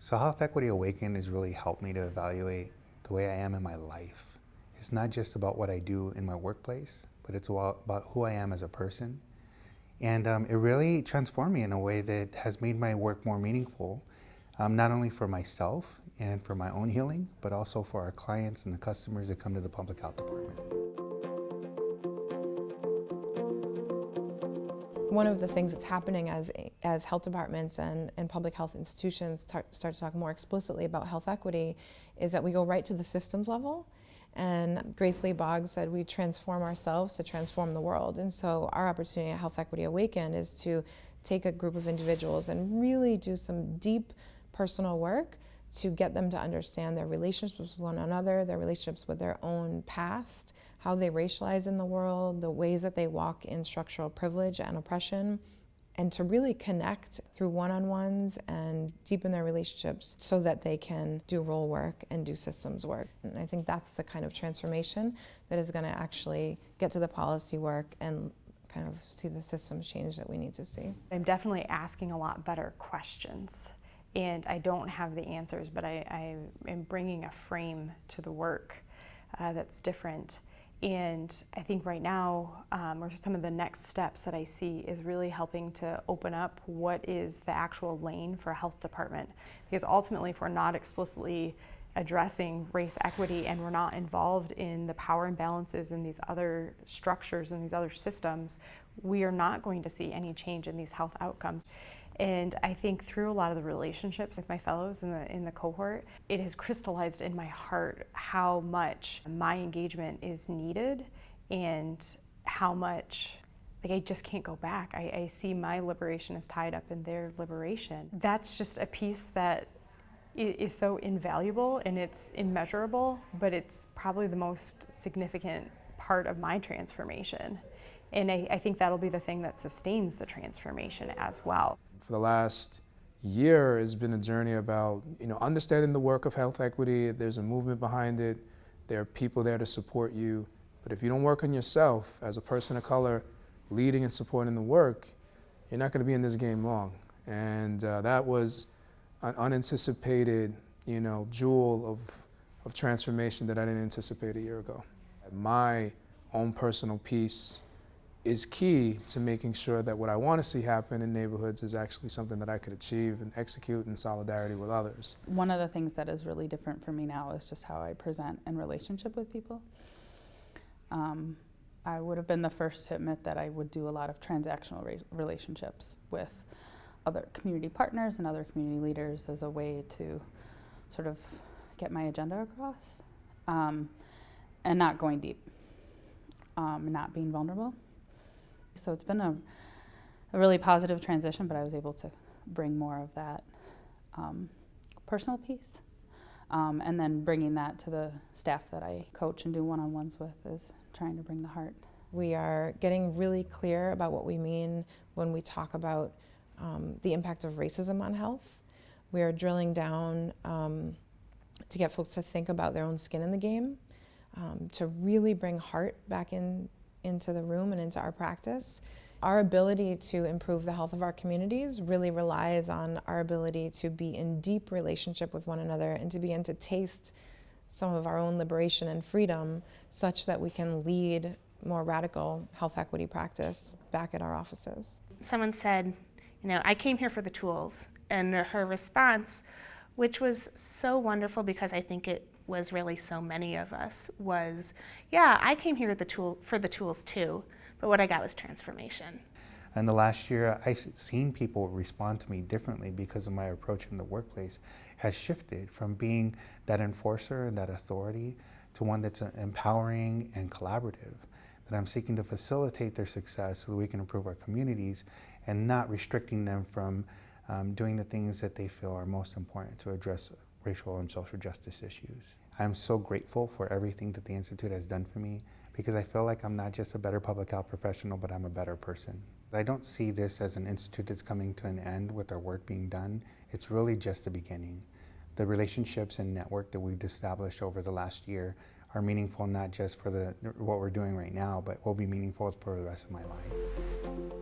So Health Equity Awakened has really helped me to evaluate the way I am in my life. It's not just about what I do in my workplace, but it's about who I am as a person. And it really transformed me in a way that has made my work more meaningful, not only for myself and for my own healing, but also for our clients and the customers that come to the public health department. One of the things that's happening as health departments and public health institutions start to talk more explicitly about health equity is that we go right to the systems level. And Grace Lee Boggs said we transform ourselves to transform the world. And so our opportunity at Health Equity Awakened is to take a group of individuals and really do some deep personal work to get them to understand their relationships with one another, their relationships with their own past, how they racialize in the world, the ways that they walk in structural privilege and oppression, and to really connect through one-on-ones and deepen their relationships so that they can do role work and do systems work. And I think that's the kind of transformation that is going to actually get to the policy work and kind of see the systems change that we need to see. I'm definitely asking a lot better questions. And I don't have the answers, but I am bringing a frame to the work that's different. And I think right now, or some of the next steps that I see is really helping to open up what is the actual lane for a health department. Because ultimately, if we're not explicitly addressing race equity and we're not involved in the power imbalances in these other structures and these other systems, we are not going to see any change in these health outcomes. And I think through a lot of the relationships with my fellows in the cohort, it has crystallized in my heart how much my engagement is needed and how much, like, I just can't go back. I see my liberation is tied up in their liberation. That's just a piece that is so invaluable and it's immeasurable, but it's probably the most significant part of my transformation. And I think that'll be the thing that sustains the transformation as well. For the last year has been a journey about, understanding the work of health equity. There's a movement behind it. There are people there to support you. But if you don't work on yourself as a person of color, leading and supporting the work, you're not going to be in this game long. And that was an unanticipated, jewel of transformation that I didn't anticipate a year ago. My own personal piece is key to making sure that what I want to see happen in neighborhoods is actually something that I could achieve and execute in solidarity with others. One of the things that is really different for me now is just how I present in relationship with people. I would have been the first to admit that I would do a lot of transactional relationships with other community partners and other community leaders as a way to sort of get my agenda across, and not going deep, not being vulnerable. So it's been a really positive transition, but I was able to bring more of that personal piece. And then bringing that to the staff that I coach and do one-on-ones with is trying to bring the heart. We are getting really clear about what we mean when we talk about the impact of racism on health. We are drilling down to get folks to think about their own skin in the game, to really bring heart back into the room and into our practice. Our ability to improve the health of our communities really relies on our ability to be in deep relationship with one another and to begin to taste some of our own liberation and freedom such that we can lead more radical health equity practice back at our offices. Someone said, I came here for the tools, and her response, which was so wonderful because I think it was really so many of us, was, yeah, I came here for the tools too, but what I got was transformation. In the last year, I've seen people respond to me differently because of my approach in the workplace has shifted from being that enforcer and that authority to one that's empowering and collaborative, that I'm seeking to facilitate their success so that we can improve our communities and not restricting them from doing the things that they feel are most important to address racial and social justice issues. I'm so grateful for everything that the Institute has done for me because I feel like I'm not just a better public health professional, but I'm a better person. I don't see this as an institute that's coming to an end with our work being done. It's really just the beginning. The relationships and network that we've established over the last year are meaningful not just for what we're doing right now, but will be meaningful for the rest of my life.